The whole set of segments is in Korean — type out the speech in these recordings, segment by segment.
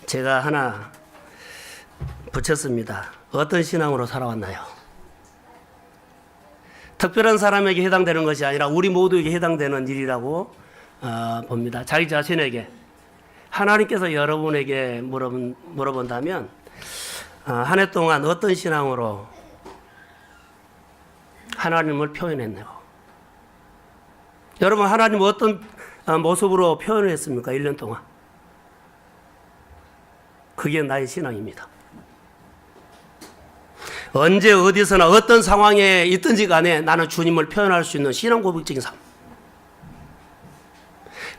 제가 하나 붙였습니다. 어떤 신앙으로 살아왔나요? 특별한 사람에게 해당되는 것이 아니라 우리 모두에게 해당되는 일이라고 봅니다. 자기 자신에게 하나님께서 여러분에게 물어본다면 한 해 동안 어떤 신앙으로 하나님을 표현했나요? 여러분 하나님 어떤 모습으로 표현을 했습니까? 1년 동안. 그게 나의 신앙입니다. 언제 어디서나 어떤 상황에 있든지 간에 나는 주님을 표현할 수 있는 신앙 고백적인 삶.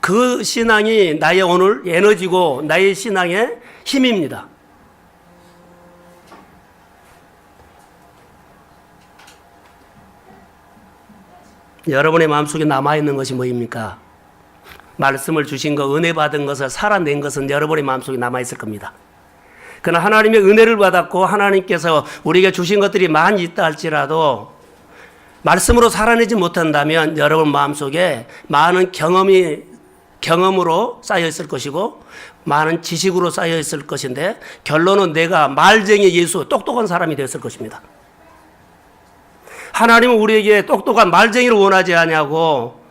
그 신앙이 나의 오늘 에너지고 나의 신앙의 힘입니다. 여러분의 마음속에 남아있는 것이 뭐입니까? 말씀을 주신 것, 은혜 받은 것을 살아낸 것은 여러분의 마음속에 남아있을 겁니다. 그러나 하나님의 은혜를 받았고 하나님께서 우리에게 주신 것들이 많이 있다 할지라도 말씀으로 살아내지 못한다면 여러분 마음속에 많은 경험으로 쌓여있을 것이고 많은 지식으로 쌓여있을 것인데 결론은 내가 말쟁이 예수, 똑똑한 사람이 되었을 것입니다. 하나님은 우리에게 똑똑한 말쟁이를 원하지 않냐고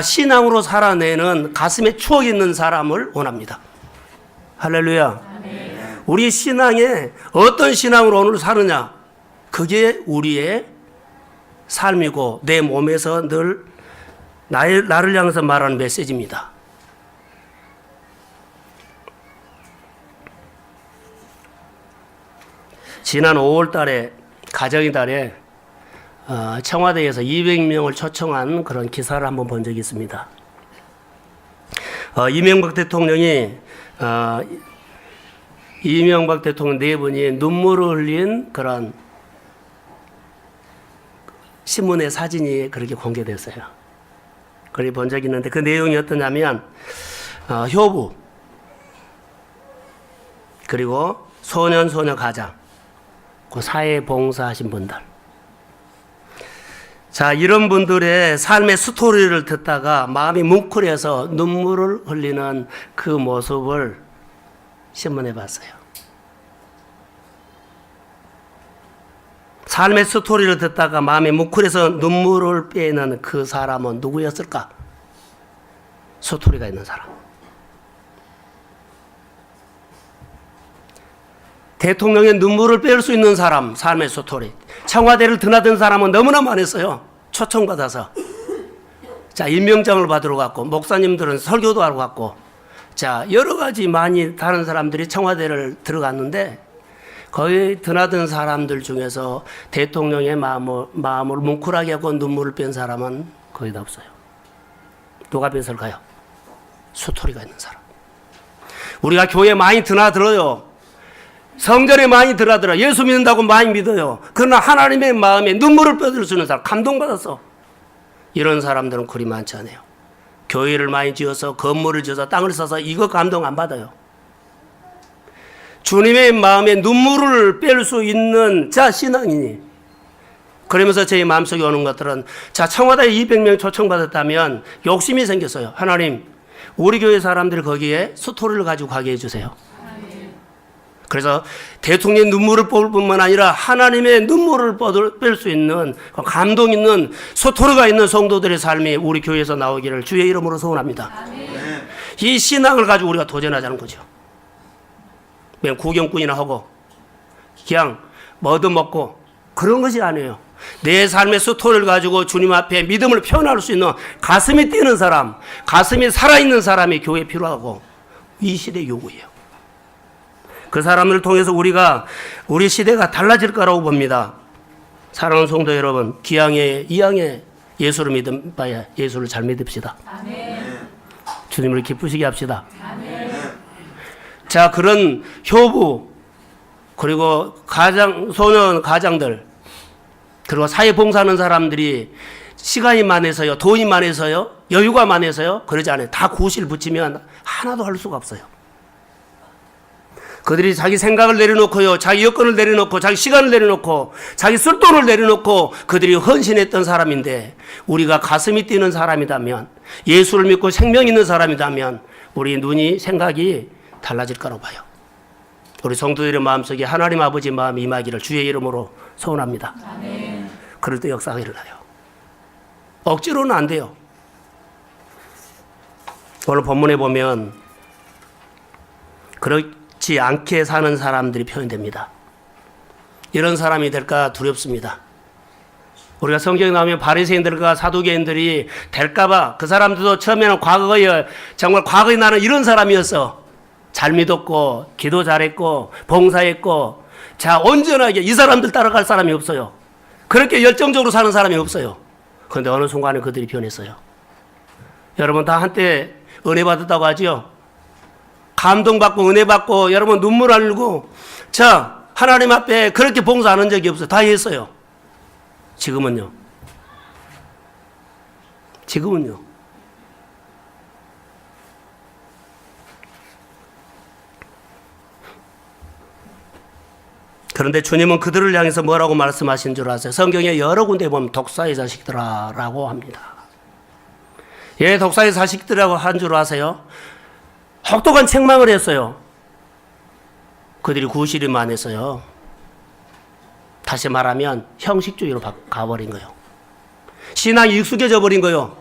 신앙으로 살아내는 가슴에 추억이 있는 사람을 원합니다. 할렐루야. 우리 신앙에 어떤 신앙으로 오늘 사느냐, 그게 우리의 삶이고 내 몸에서 늘 나를 향해서 말하는 메시지입니다. 지난 5월 달에 가정의 달에 청와대에서 200명을 초청한 그런 기사를 한번 본 적이 있습니다. 이명박 대통령 네 분이 눈물을 흘린 그런 신문의 사진이 그렇게 공개됐어요. 그걸 본 적이 있는데 그 내용이 어떠냐면 효부 그리고 소년 가장 그 사회 봉사하신 분들, 이런 분들의 삶의 스토리를 듣다가 마음이 뭉클해서 눈물을 흘리는 그 모습을 신문에 봤어요. 삶의 스토리를 듣다가 마음이 뭉클해서 눈물을 빼는 그 사람은 누구였을까? 스토리가 있는 사람. 대통령의 눈물을 뺄 수 있는 사람, 삶의 스토리. 청와대를 드나든 사람은 너무나 많았어요. 초청받아서. 임명장을 받으러 갔고, 목사님들은 설교도 하러 갔고, 여러 가지 많이 다른 사람들이 청와대를 들어갔는데, 거의 드나든 사람들 중에서 대통령의 마음을 뭉클하게 하고 눈물을 뺀 사람은 거의 다 없어요. 누가 뺐을까요? 스토리가 있는 사람. 우리가 교회에 많이 드나들어요. 성전에 많이 드나들어. 예수 믿는다고 많이 믿어요. 그러나 하나님의 마음에 눈물을 빼줄 수 있는 사람, 감동받았어. 이런 사람들은 그리 많지 않아요. 교회를 많이 지어서 건물을 지어서 땅을 사서 이거 감동 안 받아요. 주님의 마음에 눈물을 뺄 수 있는 신앙이니. 그러면서 제 마음속에 오는 것들은 청와대에 200명 초청받았다면 욕심이 생겼어요. 하나님, 우리 교회 사람들이 거기에 스토리를 가지고 가게 해주세요. 그래서 대통령의 눈물을 뺄 뿐만 아니라 하나님의 눈물을 뺄 수 있는 감동 있는 스토리가 있는 성도들의 삶이 우리 교회에서 나오기를 주의 이름으로 소원합니다. 아멘. 이 신앙을 가지고 우리가 도전하자는 거죠. 그냥 구경꾼이나 하고 그냥 뭐도 먹고 그런 것이 아니에요. 내 삶의 스토리를 가지고 주님 앞에 믿음을 표현할 수 있는 가슴이 뛰는 사람, 가슴이 살아있는 사람이 교회에 필요하고 이 시대의 요구예요. 그 사람들을 통해서 우리 시대가 달라질 거라고 봅니다. 사랑하는 성도 여러분, 이왕에 예수를 믿은 바에 예수를 잘 믿읍시다. 아멘. 주님을 기쁘시게 합시다. 아멘. 그런 효부, 그리고 소년 가장들, 그리고 사회 봉사하는 사람들이 시간이 많아서요, 돈이 많아서요, 여유가 많아서요, 그러지 않아요. 다 구실 붙이면 하나도 할 수가 없어요. 그들이 자기 생각을 내려놓고요, 자기 여건을 내려놓고, 자기 시간을 내려놓고, 자기 쓸 돈을 내려놓고 그들이 헌신했던 사람인데, 우리가 가슴이 뛰는 사람이라면, 예수를 믿고 생명 있는 사람이라면 우리 생각이 달라질 거라고 봐요. 우리 성도들의 마음속에 하나님 아버지 마음이 임하기를 주의 이름으로 소원합니다. 아멘. 그럴 때 역사가 일어나요. 억지로는 안 돼요. 오늘 본문에 보면 그렇지 않게 사는 사람들이 표현됩니다. 이런 사람이 될까 두렵습니다. 우리가 성경에 나오면 바리새인들과 사두개인들이 될까봐 그 사람들도 처음에는 과거에 정말 과거에 나는 이런 사람이었어. 잘 믿었고 기도 잘했고 봉사했고 자 온전하게 이 사람들 따라갈 사람이 없어요. 그렇게 열정적으로 사는 사람이 없어요. 그런데 어느 순간에 그들이 변했어요. 여러분 다 한때 은혜 받았다고 하죠. 감동받고 은혜 받고 여러분 눈물 흘리고 자 하나님 앞에 그렇게 봉사하는 적이 없어요. 다 했어요. 지금은요. 그런데 주님은 그들을 향해서 뭐라고 말씀하신 줄 아세요? 성경에 여러 군데 보면 독사의 자식들아라고 합니다. 예, 독사의 자식들이라고 한 줄 아세요? 혹독한 책망을 했어요. 그들이 구실만 했어요. 다시 말하면 형식주의로 가버린 거예요. 신앙이 익숙해져 버린 거예요.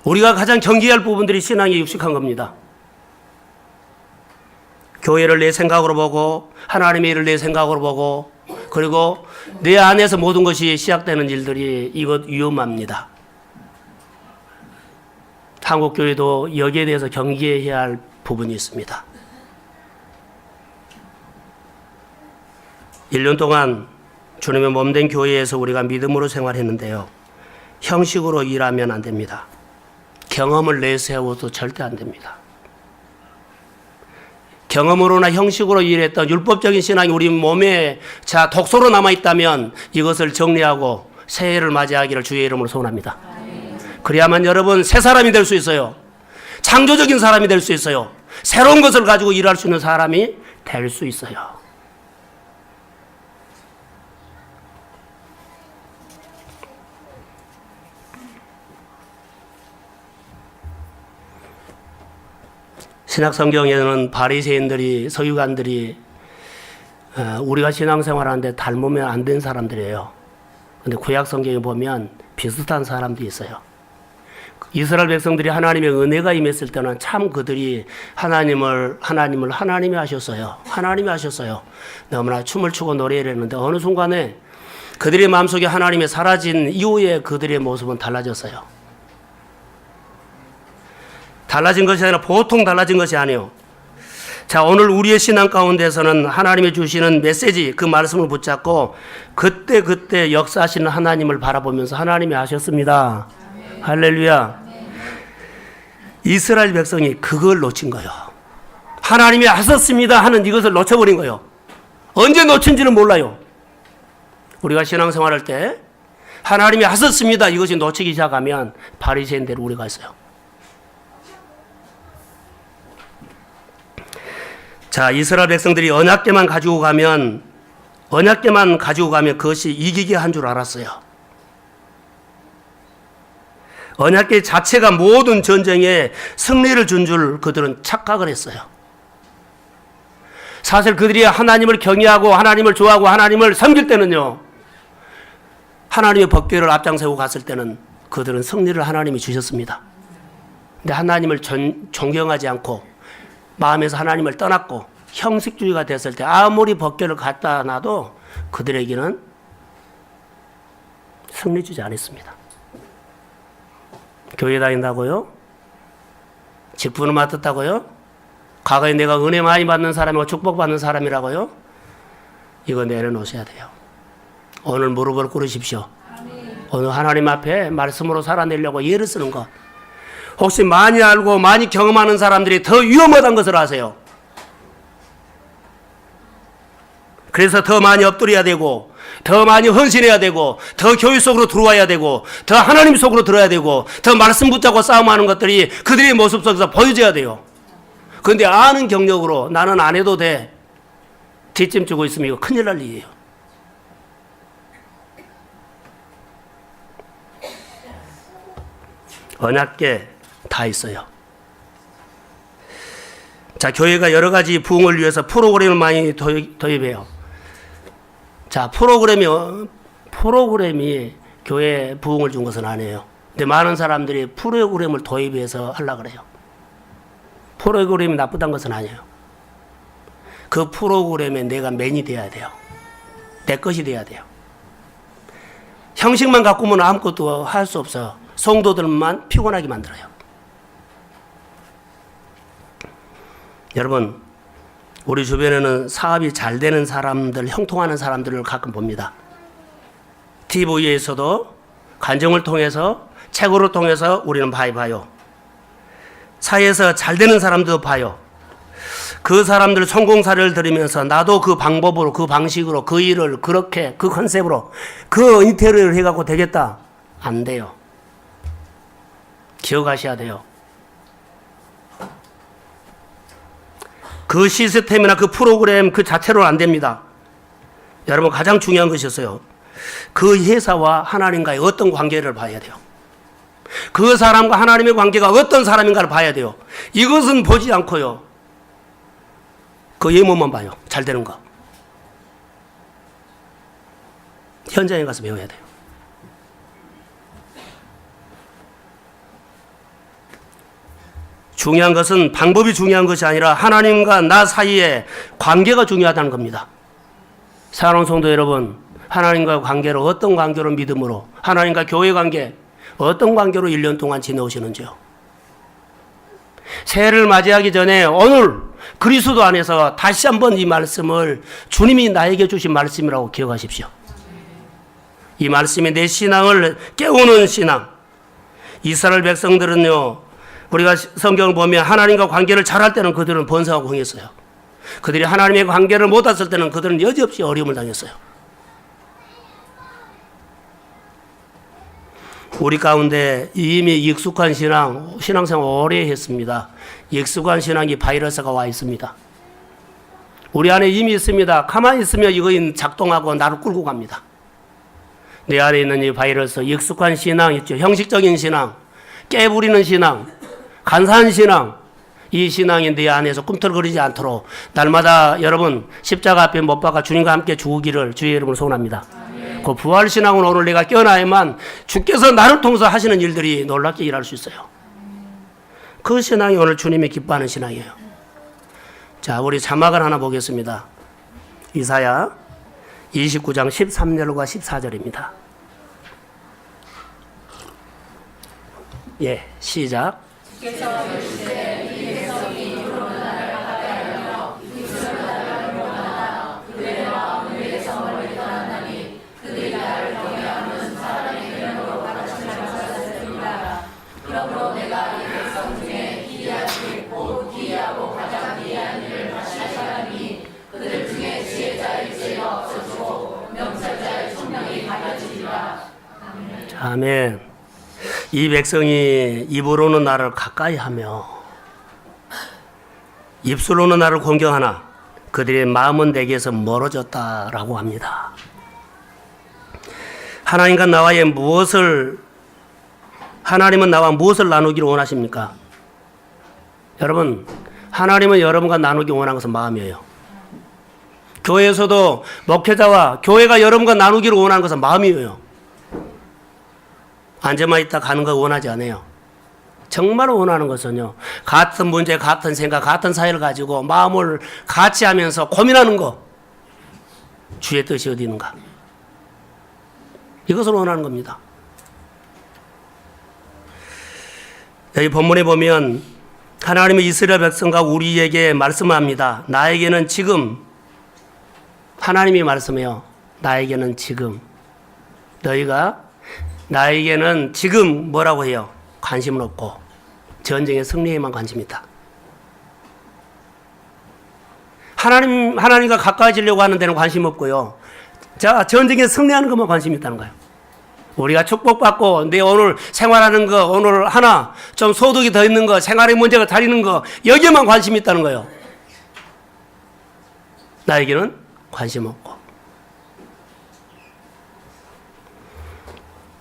우리가 가장 경계할 부분들이 신앙에 익숙한 겁니다. 교회를 내 생각으로 보고 하나님의 일을 내 생각으로 보고 그리고 내 안에서 모든 것이 시작되는 일들이 이것 위험합니다. 한국교회도 여기에 대해서 경계해야 할 부분이 있습니다. 1년 동안 주님의 몸된 교회에서 우리가 믿음으로 생활했는데요. 형식으로 일하면 안 됩니다. 경험을 내세워도 절대 안 됩니다. 경험으로나 형식으로 일했던 율법적인 신앙이 우리 몸에 자 독소로 남아있다면 이것을 정리하고 새해를 맞이하기를 주의 이름으로 소원합니다. 그래야만 여러분 새 사람이 될 수 있어요. 창조적인 사람이 될 수 있어요. 새로운 것을 가지고 일할 수 있는 사람이 될 수 있어요. 신약 성경에는 바리새인들이 서기관들이 우리가 신앙생활하는데 닮으면 안 된 사람들이에요. 그런데 구약 성경에 보면 비슷한 사람들이 있어요. 이스라엘 백성들이 하나님의 은혜가 임했을 때는 참 그들이 하나님이 하셨어요. 하나님이 하셨어요. 너무나 춤을 추고 노래를 했는데 어느 순간에 그들의 마음속에 하나님이 사라진 이후에 그들의 모습은 달라졌어요. 달라진 것이 아니라 보통 달라진 것이 아니에요. 자, 오늘 우리의 신앙 가운데서는 하나님이 주시는 메시지, 그 말씀을 붙잡고 그때 역사하시는 하나님을 바라보면서 하나님이 하셨습니다. 아멘. 할렐루야. 아멘. 이스라엘 백성이 그걸 놓친 거예요. 하나님이 하셨습니다 하는 이것을 놓쳐버린 거예요. 언제 놓친지는 몰라요. 우리가 신앙생활할 때 하나님이 하셨습니다 이것이 놓치기 시작하면 바리새인대로 우리가 있어요. 자, 이스라엘 백성들이 언약궤만 가지고 가면 그것이 이기게 한 줄 알았어요. 언약궤 자체가 모든 전쟁에 승리를 준 줄 그들은 착각을 했어요. 사실 그들이 하나님을 경외하고 하나님을 좋아하고 하나님을 섬길 때는요, 하나님의 법궤를 앞장세우고 갔을 때는 그들은 승리를 하나님이 주셨습니다. 근데 하나님을 존경하지 않고 마음에서 하나님을 떠났고 형식주의가 됐을 때 아무리 법궤를 갖다 놔도 그들에게는 승리 주지 않았습니다. 교회 다닌다고요? 직분을 맡았다고요? 과거에 내가 은혜 많이 받는 사람이고 축복받는 사람이라고요? 이거 내려놓으셔야 돼요. 오늘 무릎을 꿇으십시오. 오늘 하나님 앞에 말씀으로 살아내려고 예를 쓰는 것. 혹시 많이 알고 많이 경험하는 사람들이 더 위험하다는 것을 아세요. 그래서 더 많이 엎드려야 되고 더 많이 헌신해야 되고 더 교회 속으로 들어와야 되고 더 하나님 속으로 들어야 되고 더 말씀 붙잡고 싸움하는 것들이 그들의 모습 속에서 보여져야 돼요. 그런데 아는 경력으로 나는 안 해도 돼 뒷짐 주고 있으면 이거 큰일 날 일이에요. 언약궤 다 있어요. 자, 교회가 여러 가지 부흥을 위해서 프로그램을 많이 도입해요. 자, 프로그램이 교회에 부흥을 준 것은 아니에요. 근데 많은 사람들이 프로그램을 도입해서 하려고 그래요. 프로그램이 나쁘다는 것은 아니에요. 그 프로그램에 내가 맨이 돼야 돼요. 내 것이 돼야 돼요. 형식만 갖고는 아무것도 할 수 없어요. 성도들만 피곤하게 만들어요. 여러분, 우리 주변에는 사업이 잘 되는 사람들, 형통하는 사람들을 가끔 봅니다. TV에서도 간증을 통해서, 책으로 통해서 우리는 봐요. 사회에서 잘 되는 사람도 봐요. 그 사람들 성공 사례를 들으면서 나도 그 방법으로, 그 방식으로, 그 일을 그렇게, 그 컨셉으로, 그 인테리어를 해갖고 되겠다. 안 돼요. 기억하셔야 돼요. 그 시스템이나 그 프로그램 그 자체로는 안 됩니다. 여러분, 가장 중요한 것이었어요. 그 회사와 하나님과의 어떤 관계를 봐야 돼요. 그 사람과 하나님의 관계가 어떤 사람인가를 봐야 돼요. 이것은 보지 않고요. 그 예문만 봐요. 잘 되는 거. 현장에 가서 배워야 돼요. 중요한 것은 방법이 중요한 것이 아니라 하나님과 나 사이의 관계가 중요하다는 겁니다. 사랑하는 성도 여러분, 하나님과 관계로 어떤 관계로 믿음으로, 하나님과 교회 관계 어떤 관계로 1년 동안 지내오시는지요. 새해를 맞이하기 전에 오늘 그리스도 안에서 다시 한번 이 말씀을 주님이 나에게 주신 말씀이라고 기억하십시오. 이 말씀이 내 신앙을 깨우는 신앙. 이스라엘 백성들은요, 우리가 성경을 보면 하나님과 관계를 잘할 때는 그들은 번성하고 흥했어요. 그들이 하나님의 관계를 못했을 때는 그들은 여지없이 어려움을 당했어요. 우리 가운데 이미 익숙한 신앙생활 오래 했습니다. 익숙한 신앙이 바이러스가 와 있습니다. 우리 안에 이미 있습니다. 가만히 있으면 이거 작동하고 나를 끌고 갑니다. 내 안에 있는 이 바이러스, 익숙한 신앙 있죠. 형식적인 신앙, 깨부리는 신앙, 간사한 신앙, 이 신앙이 내 안에서 꿈틀거리지 않도록 날마다 여러분 십자가 앞에 못 박아 주님과 함께 죽으기를 주의 이름으로 소원합니다. 그 부활 신앙은 오늘 내가 깨어나야만 주께서 나를 통해서 하시는 일들이 놀랍게 일할 수 있어요. 그 신앙이 오늘 주님이 기뻐하는 신앙이에요. 자, 우리 자막을 하나 보겠습니다. 이사야 29장 13절과 14절입니다. 예, 시작. 아멘. 이 백성이 입으로는 나를 가까이 하며 입술로는 나를 공경하나 그들의 마음은 내게서 멀어졌다라고 합니다. 하나님은 나와 무엇을 나누기를 원하십니까? 여러분, 하나님은 여러분과 나누기 원하는 것은 마음이에요. 교회에서도 목회자와 교회가 여러분과 나누기를 원하는 것은 마음이에요. 앉아만 있다 가는 거 원하지 않아요. 정말 원하는 것은요, 같은 문제, 같은 생각, 같은 사회를 가지고 마음을 같이 하면서 고민하는 거. 주의 뜻이 어디 있는가? 이것을 원하는 겁니다. 여기 본문에 보면 하나님의 이스라엘 백성과 우리에게 말씀합니다. 나에게는 지금, 하나님이 말씀해요. 나에게는 지금, 나에게는 지금 뭐라고 해요? 관심은 없고 전쟁의 승리에만 관심이 있다. 하나님과 가까워지려고 하는 데는 관심 없고요. 자, 전쟁에 승리하는 것만 관심이 있다는 거예요. 우리가 축복받고 내 오늘 생활하는 거, 오늘 하나 좀 소득이 더 있는 거, 생활의 문제가 다리는 거, 여기에만 관심이 있다는 거예요. 나에게는 관심 없고.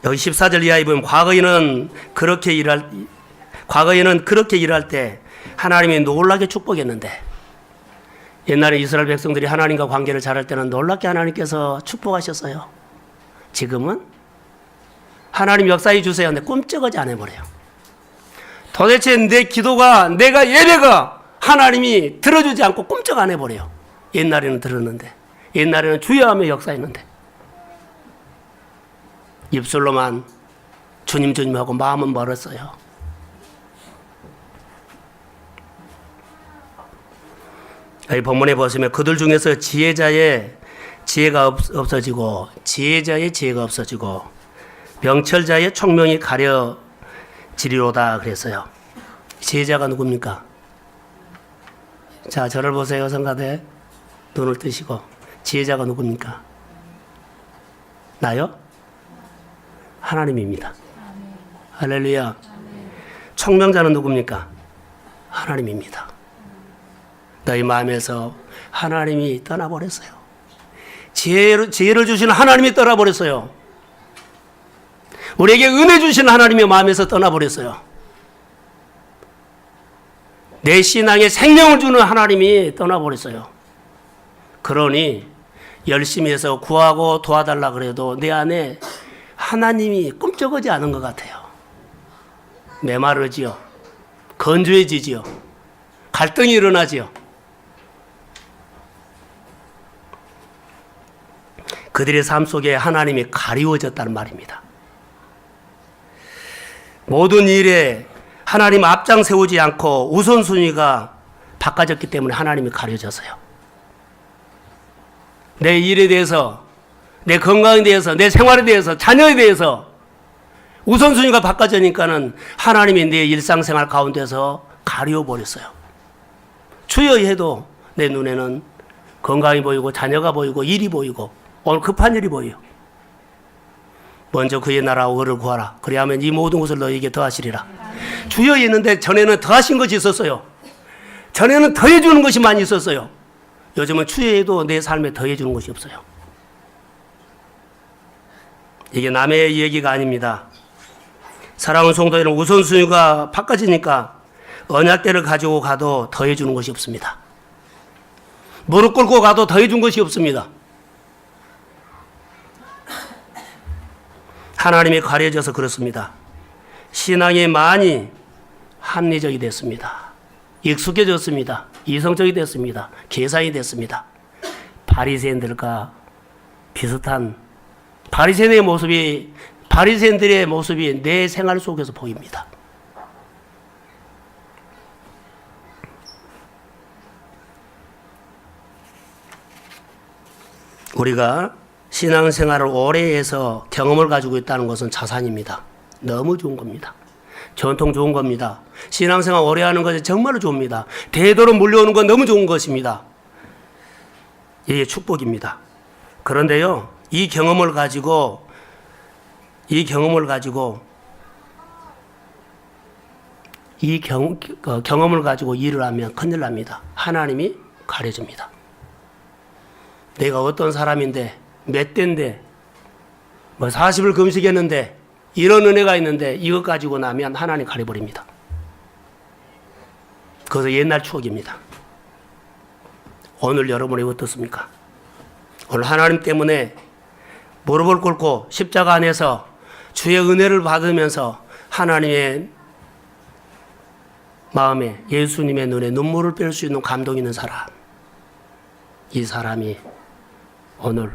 여기 14절 이하에 보면 과거에는 그렇게 일할 때 하나님이 놀라게 축복했는데, 옛날에 이스라엘 백성들이 하나님과 관계를 잘할 때는 놀랍게 하나님께서 축복하셨어요. 지금은 하나님 역사해 주세요. 근데 꼼짝하지 않아 버려요. 도대체 내 기도가, 내가 예배가 하나님이 들어주지 않고 꼼짝 안 해버려요. 옛날에는 들었는데, 옛날에는 주여 하며 역사했는데, 입술로만 주님 주님하고 마음은 멀었어요. 이 본문에 보시면 그들 중에서 지혜자의 지혜가 없어지고, 지혜자의 지혜가 없어지고, 명철자의 총명이 가려지리로다 그랬어요. 지혜자가 누굽니까? 자, 저를 보세요, 성가대. 눈을 뜨시고. 지혜자가 누굽니까? 나요? 하나님입니다. 할렐루야. 총명자는 누굽니까? 하나님입니다. 너희 마음에서 하나님이 떠나버렸어요. 지혜를 주시는 하나님이 떠나버렸어요. 우리에게 은혜 주시는 하나님이 마음에서 떠나버렸어요. 내 신앙에 생명을 주는 하나님이 떠나버렸어요. 그러니 열심히 해서 구하고 도와달라 그래도 내 안에 하나님이 꿈쩍하지 않은 것 같아요. 메마르지요. 건조해지지요. 갈등이 일어나지요. 그들의 삶 속에 하나님이 가리워졌다는 말입니다. 모든 일에 하나님 앞장 세우지 않고 우선순위가 바꿔졌기 때문에 하나님이 가려졌어요. 내 일에 대해서, 내 건강에 대해서, 내 생활에 대해서, 자녀에 대해서 우선순위가 바꿔지니까는 하나님이 내 일상생활 가운데서 가려버렸어요. 주여 해도 내 눈에는 건강이 보이고 자녀가 보이고 일이 보이고 오늘 급한 일이 보여요. 먼저 그의 나라와 의를 구하라. 그리하면 이 모든 것을 너희에게 더하시리라. 주여 했는데 전에는 더하신 것이 있었어요. 전에는 더해주는 것이 많이 있었어요. 요즘은 주여해도 내 삶에 더해주는 것이 없어요. 이게 남의 얘기가 아닙니다. 사랑하는 성도들은 우선순위가 바꿔지니까 언약궤를 가지고 가도 더해주는 것이 없습니다. 무릎 꿇고 가도 더해준 것이 없습니다. 하나님이 가려져서 그렇습니다. 신앙이 많이 합리적이 됐습니다. 익숙해졌습니다. 이성적이 됐습니다. 계산이 됐습니다. 바리새인들과 비슷한 바리새인들의 모습이 내 생활 속에서 보입니다. 우리가 신앙생활을 오래 해서 경험을 가지고 있다는 것은 자산입니다. 너무 좋은 겁니다. 전통 좋은 겁니다. 신앙생활 오래 하는 것이 정말로 좋습니다. 대대로 물려오는 건 너무 좋은 것입니다. 이게 축복입니다. 그런데요, 이 경험을 가지고 일을 하면 큰일 납니다. 하나님이 가려줍니다. 내가 어떤 사람인데, 몇 대인데, 40을 금식했는데, 이런 은혜가 있는데, 이것 가지고 나면 하나님 가려버립니다. 그것은 옛날 추억입니다. 오늘 여러분이 어떻습니까? 오늘 하나님 때문에 무릎을 꿇고 십자가 안에서 주의 은혜를 받으면서 하나님의 마음에, 예수님의 눈에 눈물을 뺄 수 있는 감동 있는 사람, 이 사람이 오늘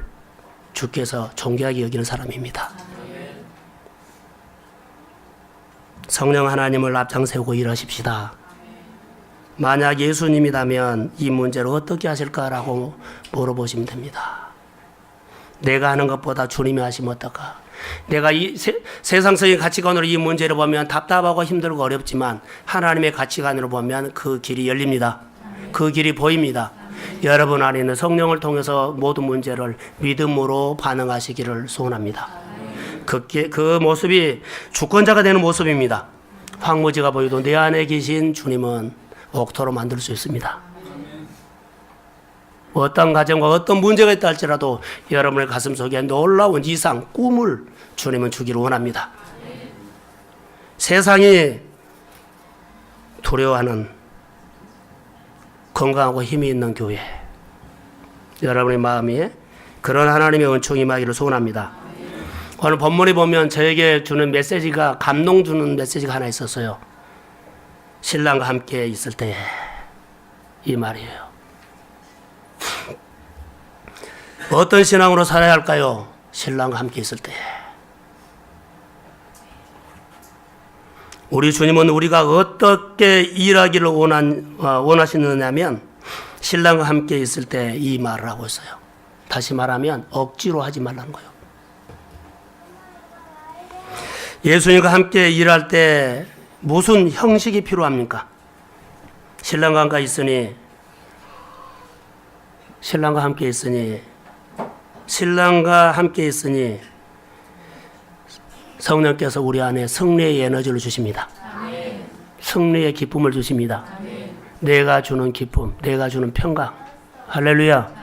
주께서 존귀하게 여기는 사람입니다. 성령 하나님을 앞장세우고 일하십시다. 만약 예수님이라면 이 문제를 어떻게 하실까라고 물어보시면 됩니다. 내가 하는 것보다 주님이 하시면 어떨까? 내가 이 세상적인 가치관으로 이 문제를 보면 답답하고 힘들고 어렵지만 하나님의 가치관으로 보면 그 길이 열립니다. 그 길이 보입니다. 여러분 안에 있는 성령을 통해서 모든 문제를 믿음으로 반응하시기를 소원합니다. 그 모습이 주권자가 되는 모습입니다. 황무지가 보여도 내 안에 계신 주님은 옥토로 만들 수 있습니다. 어떤 가정과 어떤 문제가 있다 할지라도 여러분의 가슴 속에 놀라운 이상, 꿈을 주님은 주기를 원합니다. 세상이 두려워하는 건강하고 힘이 있는 교회. 여러분의 마음에 그런 하나님의 은총이 임하기를 소원합니다. 오늘 본문에 보면 저에게 주는 메시지가 감동 주는 메시지가 하나 있었어요. 신랑과 함께 있을 때 이 말이에요. 어떤 신앙으로 살아야 할까요? 신랑과 함께 있을 때. 우리 주님은 우리가 어떻게 일하기를 원하시느냐면 신랑과 함께 있을 때 이 말을 하고 있어요. 다시 말하면 억지로 하지 말라는 거예요. 예수님과 함께 일할 때 무슨 형식이 필요합니까? 신랑과 함께 있으니 성령께서 우리 안에 승리의 에너지를 주십니다. 승리의 기쁨을 주십니다. 내가 주는 기쁨, 내가 주는 평강. 할렐루야.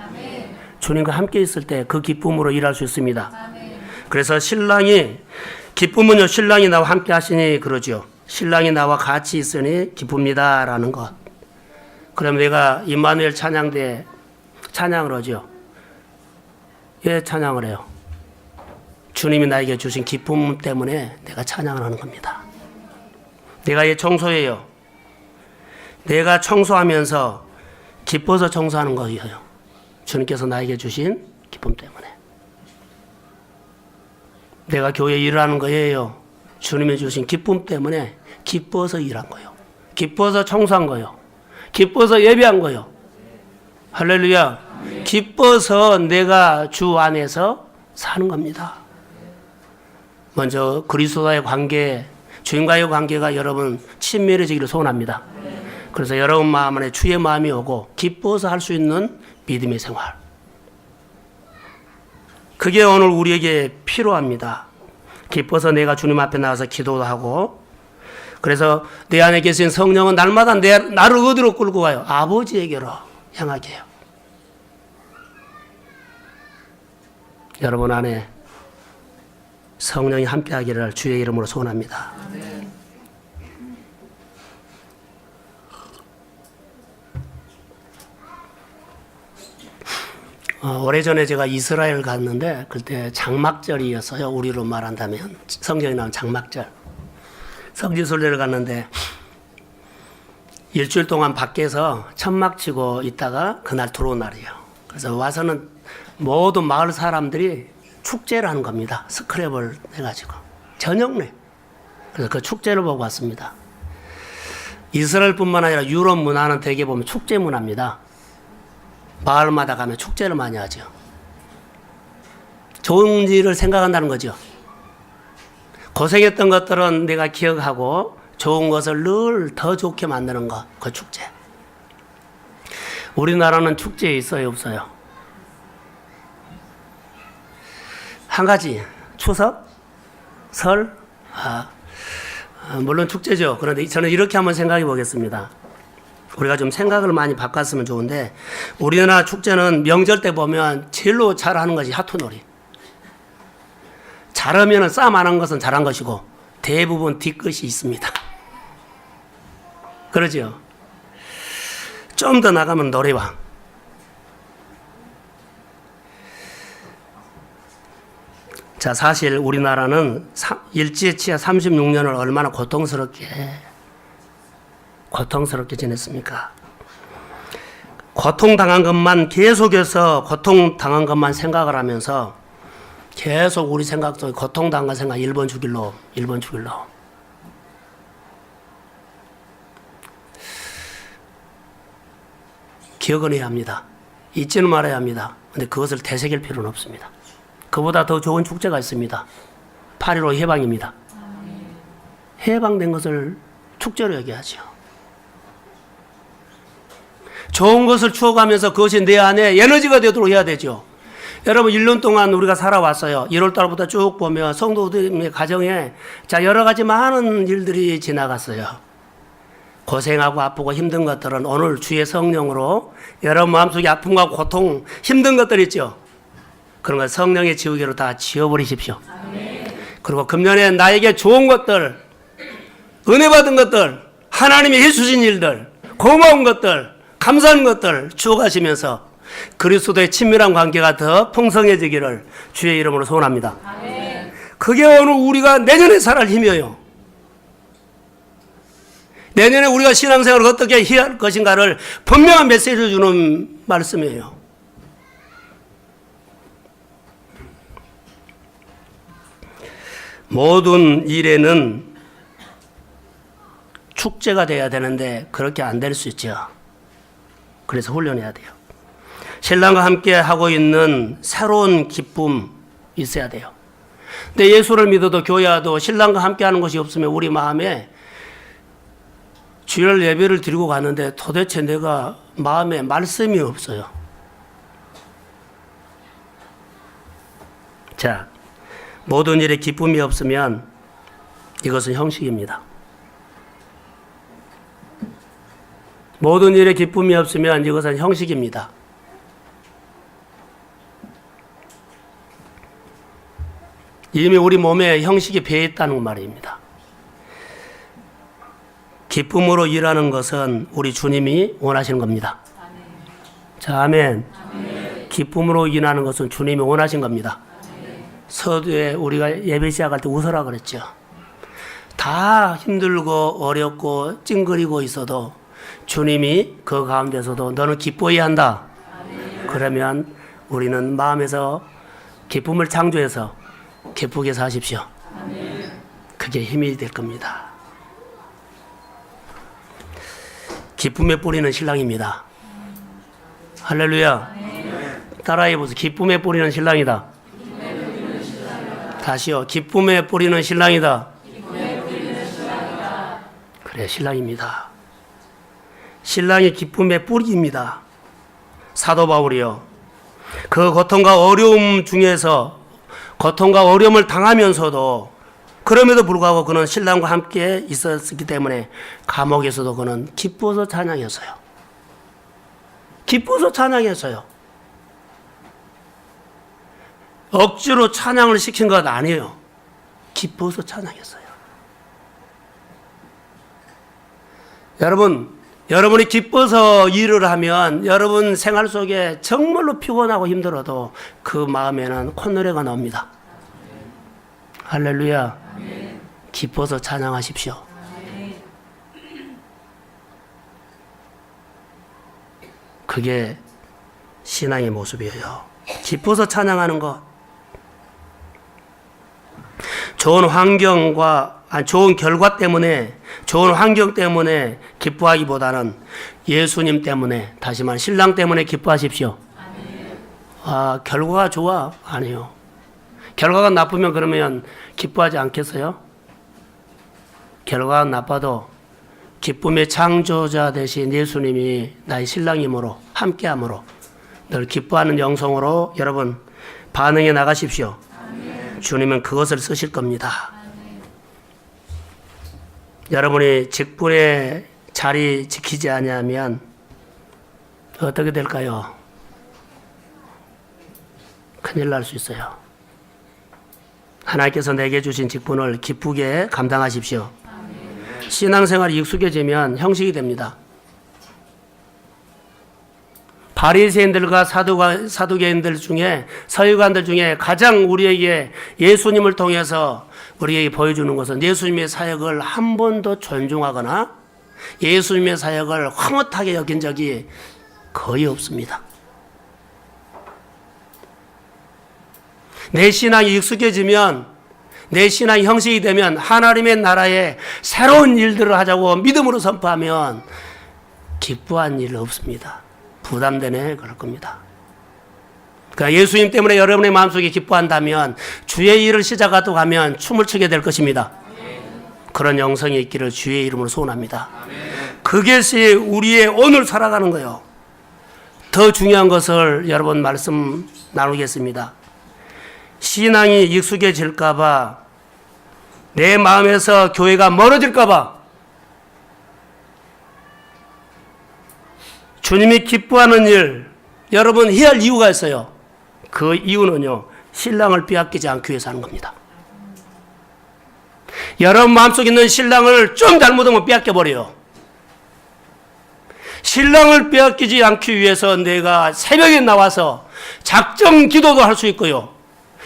주님과 함께 있을 때 그 기쁨으로 일할 수 있습니다. 그래서 기쁨은요, 신랑이 나와 함께 하시니 그러죠. 신랑이 나와 같이 있으니 기쁩니다 라는 것. 그럼 내가 임마누엘 찬양대 찬양을 하죠. 왜 찬양을 해요? 주님이 나에게 주신 기쁨 때문에 내가 찬양을 하는 겁니다. 내가 청소해요. 내가 청소하면서 기뻐서 청소하는 거예요. 주님께서 나에게 주신 기쁨 때문에. 내가 교회에 일하는 거예요. 주님이 주신 기쁨 때문에 기뻐서 일한 거예요. 기뻐서 청소한 거예요. 기뻐서 예배한 거예요. 할렐루야. 기뻐서 내가 주 안에서 사는 겁니다. 먼저 그리스도와의 관계, 주님과의 관계가 여러분 친밀해지기를 소원합니다. 그래서 여러분 마음 안에 주의 마음이 오고 기뻐서 할 수 있는 믿음의 생활. 그게 오늘 우리에게 필요합니다. 기뻐서 내가 주님 앞에 나가서 기도도 하고, 그래서 내 안에 계신 성령은 날마다 나를 어디로 끌고 가요? 아버지에게로 향하게 해요. 여러분 안에 성령이 함께하기를 주의 이름으로 소원합니다. 오래전에 제가 이스라엘 갔는데 그때 장막절이었어요. 우리로 말한다면 성경에 나온 장막절. 성지순례를 갔는데 일주일 동안 밖에서 천막 치고 있다가 그날 들어온 날이에요. 그래서 와서는 모든 마을 사람들이 축제를 하는 겁니다. 스크랩을 해가지고 저녁내. 그래서 그 축제를 보고 왔습니다. 이스라엘뿐만 아니라 유럽 문화는 대개 보면 축제 문화입니다. 마을마다 가면 축제를 많이 하죠. 좋은 일을 생각한다는 거죠. 고생했던 것들은 내가 기억하고 좋은 것을 늘 더 좋게 만드는 것, 그 축제. 우리나라는 축제 있어요, 없어요? 한 가지, 추석, 설, 물론 축제죠. 그런데 저는 이렇게 한번 생각해 보겠습니다. 우리가 좀 생각을 많이 바꿨으면 좋은데, 우리나라 축제는 명절 때 보면 제일로 잘하는 것이 하토놀이. 잘하면 싸움 안 한 것은 잘한 것이고 대부분 뒤끝이 있습니다. 그러죠? 좀 더 나가면 노래방. 자, 사실 우리나라는 일제치하 36년을 얼마나 고통스럽게 지냈습니까? 고통당한 것만 계속해서 고통당한 것만 생각을 하면서 계속 우리 생각 속에 고통당한 생각, 일본 죽일로. 기억은 해야 합니다. 잊지는 말아야 합니다. 그런데 그것을 되새길 필요는 없습니다. 그보다 더 좋은 축제가 있습니다. 8.15 해방입니다. 해방된 것을 축제로 얘기하죠. 좋은 것을 추억하면서 그것이 내 안에 에너지가 되도록 해야 되죠. 여러분 1년 동안 우리가 살아왔어요. 1월 달부터 쭉 보면 성도들의 가정에 여러 가지 많은 일들이 지나갔어요. 고생하고 아프고 힘든 것들은 오늘 주의 성령으로 여러분 마음속에 아픔과 고통, 힘든 것들 있죠. 그런 걸 성령의 지우개로 다 지워버리십시오. 그리고 금년에 나에게 좋은 것들, 은혜 받은 것들, 하나님이 해주신 일들, 고마운 것들, 감사하는 것들 주어가시면서 그리스도의 친밀한 관계가 더 풍성해지기를 주의 이름으로 소원합니다. 아멘. 그게 오늘 우리가 내년에 살아갈 힘이에요. 내년에 우리가 신앙생활을 어떻게 해야 할 것인가를 분명한 메시지를 주는 말씀이에요. 모든 일에는 축제가 돼야 되는데 그렇게 안 될 수 있죠. 그래서 훈련해야 돼요. 신랑과 함께 하고 있는 새로운 기쁨 있어야 돼요. 근데 예수를 믿어도 교회 와도 신랑과 함께 하는 것이 없으면 우리 마음에 주일 예배를 드리고 가는데 도대체 내가 마음에 말씀이 없어요. 자, 모든 일에 기쁨이 없으면 이것은 형식입니다. 모든 일에 기쁨이 없으면 이것은 형식입니다. 이미 우리 몸에 형식이 배어 있다는 말입니다. 기쁨으로 일하는 것은 우리 주님이 원하시는 겁니다. 아멘. 자, 아멘. 아멘. 기쁨으로 일하는 것은 주님이 원하신 겁니다. 아멘. 서두에 우리가 예배 시작할 때 웃으라 그랬죠. 다 힘들고 어렵고 찡그리고 있어도 주님이 그 가운데서도 너는 기뻐해야 한다. 아멘. 그러면 우리는 마음에서 기쁨을 창조해서 기쁘게 사십시오. 아멘. 그게 힘이 될 겁니다. 기쁨의 뿌리는 신랑입니다. 할렐루야. 따라해 보세요. 기쁨의 뿌리는 신랑이다. 다시요. 기쁨의 뿌리는 신랑이다. 그래, 신랑입니다. 신랑이 기쁨의 뿌리입니다. 사도 바울이요. 그 고통과 어려움 중에서 고통과 어려움을 당하면서도 그럼에도 불구하고 그는 신랑과 함께 있었기 때문에 감옥에서도 그는 기뻐서 찬양했어요. 기뻐서 찬양했어요. 억지로 찬양을 시킨 것 아니에요. 기뻐서 찬양했어요. 여러분이 기뻐서 일을 하면 여러분 생활 속에 정말로 피곤하고 힘들어도 그 마음에는 콧노래가 나옵니다. 할렐루야. 아멘. 기뻐서 찬양하십시오. 아멘. 그게 신앙의 모습이에요. 기뻐서 찬양하는 것. 좋은 결과 때문에, 좋은 환경 때문에 기뻐하기보다는 예수님 때문에, 다시 말해 신랑 때문에 기뻐하십시오. 아멘. 아, 결과가 좋아? 아니요. 결과가 나쁘면 그러면 기뻐하지 않겠어요? 결과가 나빠도 기쁨의 창조자 되신 예수님이 나의 신랑이므로 함께함으로 늘 기뻐하는 영성으로 여러분 반응해 나가십시오. 아멘. 주님은 그것을 쓰실 겁니다. 아멘. 여러분이 직분의 자리 지키지 않으면 어떻게 될까요? 큰일 날 수 있어요. 하나님께서 내게 주신 직분을 기쁘게 감당하십시오. 아멘. 신앙생활이 익숙해지면 형식이 됩니다. 바리새인들과 사두개인들 중에 서기관들 중에 가장 우리에게 예수님을 통해서 우리에게 보여주는 것은 예수님의 사역을 한 번도 존중하거나 예수님의 사역을 황홀하게 여긴 적이 거의 없습니다. 내 신앙이 익숙해지면, 내 신앙이 형식이 되면 하나님의 나라에 새로운 일들을 하자고 믿음으로 선포하면 기뻐한 일 없습니다. 부담되네 그럴 겁니다. 그러니까 예수님 때문에 여러분의 마음속에 기뻐한다면 주의 일을 시작하고 가면 춤을 추게 될 것입니다. 그런 영성이 있기를 주의 이름으로 소원합니다. 그것이 우리의 오늘 살아가는 거예요. 더 중요한 것을 여러분 말씀 나누겠습니다. 신앙이 익숙해질까봐, 내 마음에서 교회가 멀어질까봐, 주님이 기뻐하는 일, 여러분 해야 할 이유가 있어요. 그 이유는요, 신랑을 빼앗기지 않기 위해서 하는 겁니다. 여러분 마음속에 있는 신랑을 좀 잘못하면 빼앗겨버려요. 신랑을 빼앗기지 않기 위해서 내가 새벽에 나와서 작정 기도도 할 수 있고요.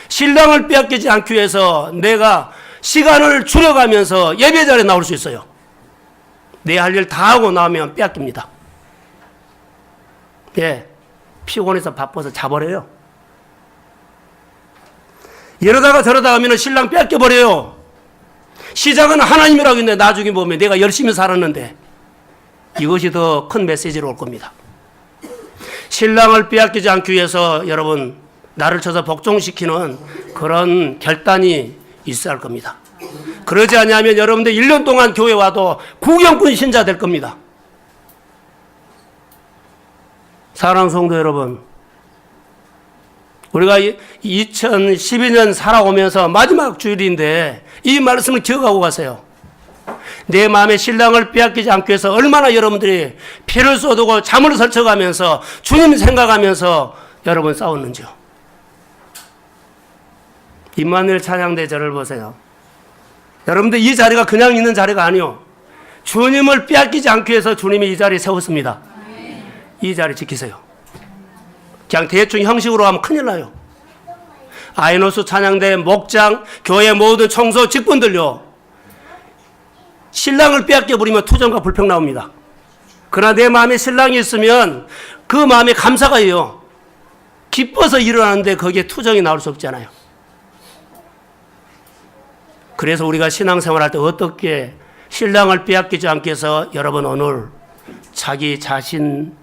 신랑을 빼앗기지 않기 위해서 내가 시간을 줄여가면서 예배 자리에 나올 수 있어요. 내 할 일 다 하고 나오면 빼앗깁니다. 예, 피곤해서 바빠서 자버려요. 이러다가 저러다 하면 신랑 뺏겨버려요. 시작은 하나님이라고 했는데 나중에 보면 내가 열심히 살았는데 이것이 더 큰 메시지로 올 겁니다. 신랑을 빼앗기지 않기 위해서 여러분 나를 쳐서 복종시키는 그런 결단이 있어야 할 겁니다. 그러지 않으면 여러분들 1년 동안 교회 와도 구경꾼 신자 될 겁니다. 사랑하는 성도 여러분, 우리가 2012년 살아오면서 마지막 주일인데 이 말씀을 기억하고 가세요. 내 마음에 신랑을 빼앗기지 않기 위해서 얼마나 여러분들이 피를 쏟고 잠을 설쳐가면서 주님 생각하면서 여러분 싸웠는지요. 임마누엘 찬양대 저를 보세요. 여러분들 이 자리가 그냥 있는 자리가 아니요. 주님을 빼앗기지 않기 위해서 주님이 이 자리에 세웠습니다. 이 자리 지키세요. 그냥 대충 형식으로 하면 큰일 나요. 아이노스 찬양대 목장, 교회 모든 청소 직분들요. 신랑을 빼앗겨 버리면 투정과 불평 나옵니다. 그러나 내 마음에 신랑이 있으면 그 마음에 감사가 해요. 기뻐서 일어나는데 거기에 투정이 나올 수 없잖아요. 그래서 우리가 신앙생활할 때 어떻게 신랑을 빼앗기지 않게 해서 여러분 오늘 자기 자신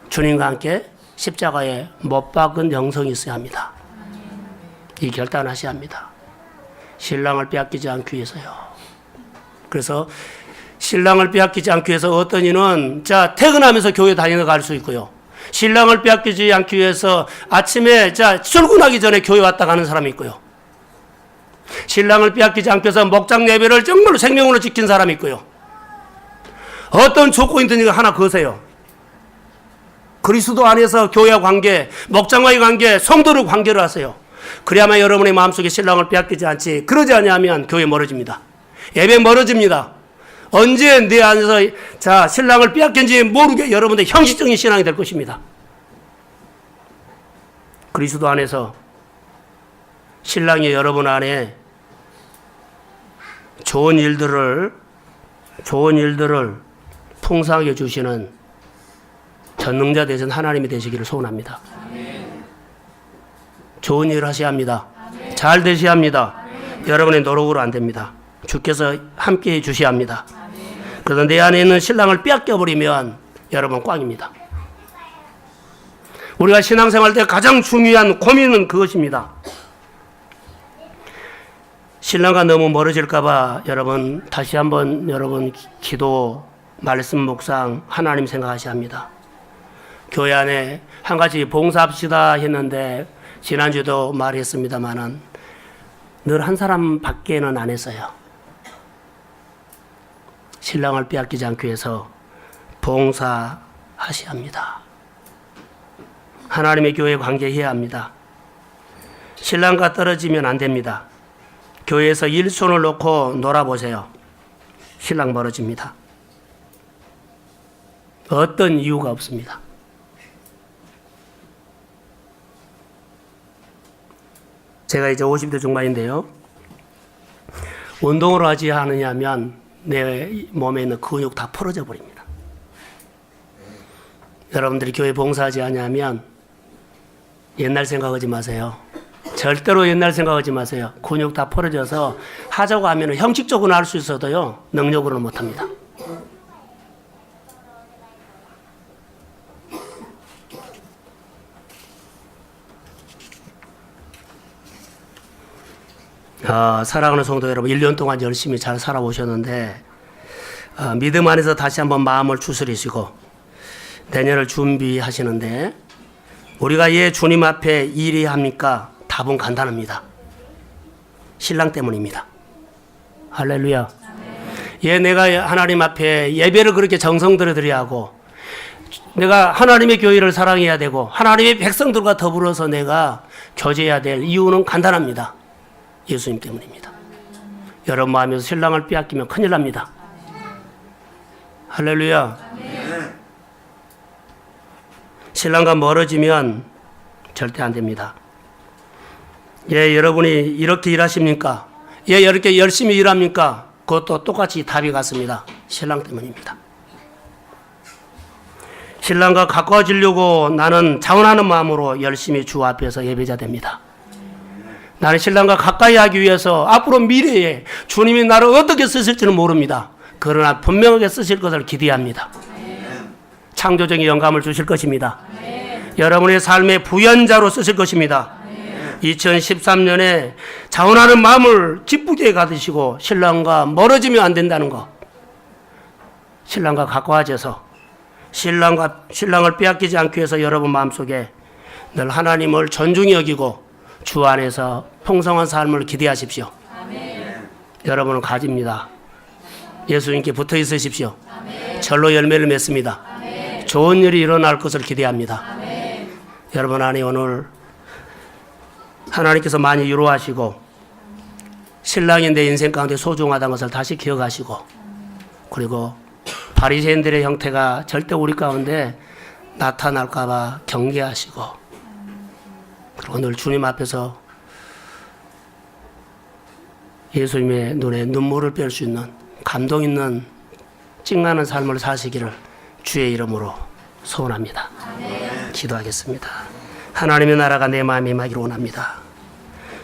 주님과 함께 십자가에 못 박은 영성이 있어야 합니다. 이 결단하셔야 합니다. 신랑을 빼앗기지 않기 위해서요. 그래서 신랑을 빼앗기지 않기 위해서 어떤 이는 퇴근하면서 교회 다니러 갈 수 있고요. 신랑을 빼앗기지 않기 위해서 아침에 출근하기 전에 교회 왔다 가는 사람이 있고요. 신랑을 빼앗기지 않기 위해서 목장 예배를 정말로 생명으로 지킨 사람이 있고요. 어떤 조건이 드니까 하나 거세요. 그리스도 안에서 교회와 관계, 목장과의 관계, 성도를 관계를 하세요. 그래야만 여러분의 마음속에 신랑을 빼앗기지 않지. 그러지 않으면 교회 멀어집니다. 예배 멀어집니다. 언제 내 안에서 신랑을 빼앗긴지 모르게 여러분들 형식적인 신앙이 될 것입니다. 그리스도 안에서 신랑이 여러분 안에 좋은 일들을 풍성하게 주시는 전능자 되신 하나님이 되시기를 소원합니다. 좋은 일을 하셔야 합니다. 잘 되셔야 합니다. 여러분의 노력으로 안 됩니다. 주께서 함께해 주셔야 합니다. 그래서 내 안에 있는 신랑을 빼앗겨버리면 여러분 꽝입니다. 우리가 신앙생활 때 가장 중요한 고민은 그것입니다. 신랑과 너무 멀어질까봐 여러분 다시 한번 여러분 기도, 말씀 묵상, 하나님 생각하셔야 합니다. 교회 안에 한 가지 봉사합시다 했는데 지난주에도 말했습니다마는 늘 한 사람 밖에는 안 했어요. 신랑을 빼앗기지 않기 위해서 봉사하셔야 합니다. 하나님의 교회에 관계해야 합니다. 신랑과 떨어지면 안 됩니다. 교회에서 일손을 놓고 놀아보세요. 신랑 멀어집니다. 어떤 이유가 없습니다. 제가 이제 50대 중반인데요. 운동을 하지 않으냐면 내 몸에 있는 근육 다 풀어져 버립니다. 여러분들이 교회 봉사하지 않으면 옛날 생각하지 마세요. 절대로 옛날 생각하지 마세요. 근육 다 풀어져서 하자고 하면 형식적으로는 할 수 있어도요. 능력으로는 못합니다. 사랑하는 성도 여러분, 1년 동안 열심히 잘 살아오셨는데 믿음 안에서 다시 한번 마음을 추스리시고 내년을 준비하시는데 우리가 예 주님 앞에 일이 합니까? 답은 간단합니다. 신랑 때문입니다. 할렐루야. 예, 내가 하나님 앞에 예배를 그렇게 정성 들여 드려야 하고 내가 하나님의 교회를 사랑해야 되고 하나님의 백성들과 더불어서 내가 교제해야 될 이유는 간단합니다. 예수님 때문입니다. 여러분 마음에서 신랑을 빼앗기면 큰일 납니다. 할렐루야. 신랑과 멀어지면 절대 안 됩니다. 예, 여러분이 이렇게 일하십니까? 예, 이렇게 열심히 일합니까? 그것도 똑같이 답이 같습니다. 신랑 때문입니다. 신랑과 가까워지려고 나는 자원하는 마음으로 열심히 주 앞에서 예배자 됩니다. 나는 신랑과 가까이 하기 위해서 앞으로 미래에 주님이 나를 어떻게 쓰실지는 모릅니다. 그러나 분명하게 쓰실 것을 기대합니다. 창조적인 영감을 주실 것입니다. 여러분의 삶의 부연자로 쓰실 것입니다. 2013년에 자원하는 마음을 기쁘게 가지시고 신랑과 멀어지면 안 된다는 것. 신랑과 가까워져서 신랑을 빼앗기지 않기 위해서 여러분 마음속에 늘 하나님을 존중히 여기고 주 안에서 풍성한 삶을 기대하십시오. 아멘. 여러분은 가집니다. 예수님께 붙어 있으십시오. 아멘. 절로 열매를 맺습니다. 아멘. 좋은 일이 일어날 것을 기대합니다. 아멘. 여러분 안에 오늘 하나님께서 많이 위로하시고 신랑이 내 인생 가운데 소중하다는 것을 다시 기억하시고 그리고 바리새인들의 형태가 절대 우리 가운데 나타날까 봐 경계하시고 그리고 늘 주님 앞에서 예수님의 눈에 눈물을 뺄 수 있는 감동 있는 찡나는 삶을 사시기를 주의 이름으로 소원합니다. 기도하겠습니다. 하나님의 나라가 내 마음에 임하기를 원합니다.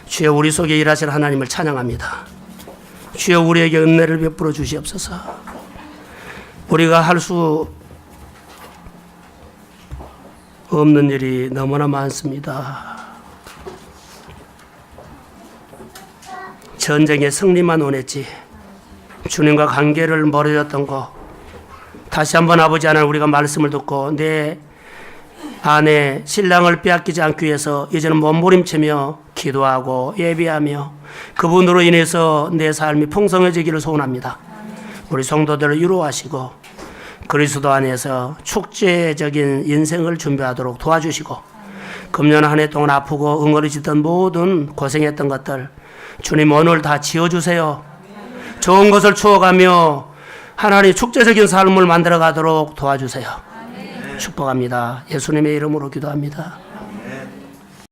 주여 우리 속에 일하실 하나님을 찬양합니다. 주여 우리에게 은혜를 베풀어 주시옵소서. 우리가 할 수 없는 일이 너무나 많습니다. 전쟁의 승리만 원했지 주님과 관계를 멀어졌던 거 다시 한번 아버지 하나님 우리가 말씀을 듣고 내 아내 신랑을 빼앗기지 않기 위해서 이제는 몸부림치며 기도하고 예비하며 그분으로 인해서 내 삶이 풍성해지기를 소원합니다. 우리 성도들을 위로하시고 그리스도 안에서 축제적인 인생을 준비하도록 도와주시고 금년 한 해 동안 아프고 응어리지던 모든 고생했던 것들 주님 오늘 다 지어주세요. 좋은 것을 추억하며 하나님 축제적인 삶을 만들어가도록 도와주세요. 축복합니다. 예수님의 이름으로 기도합니다.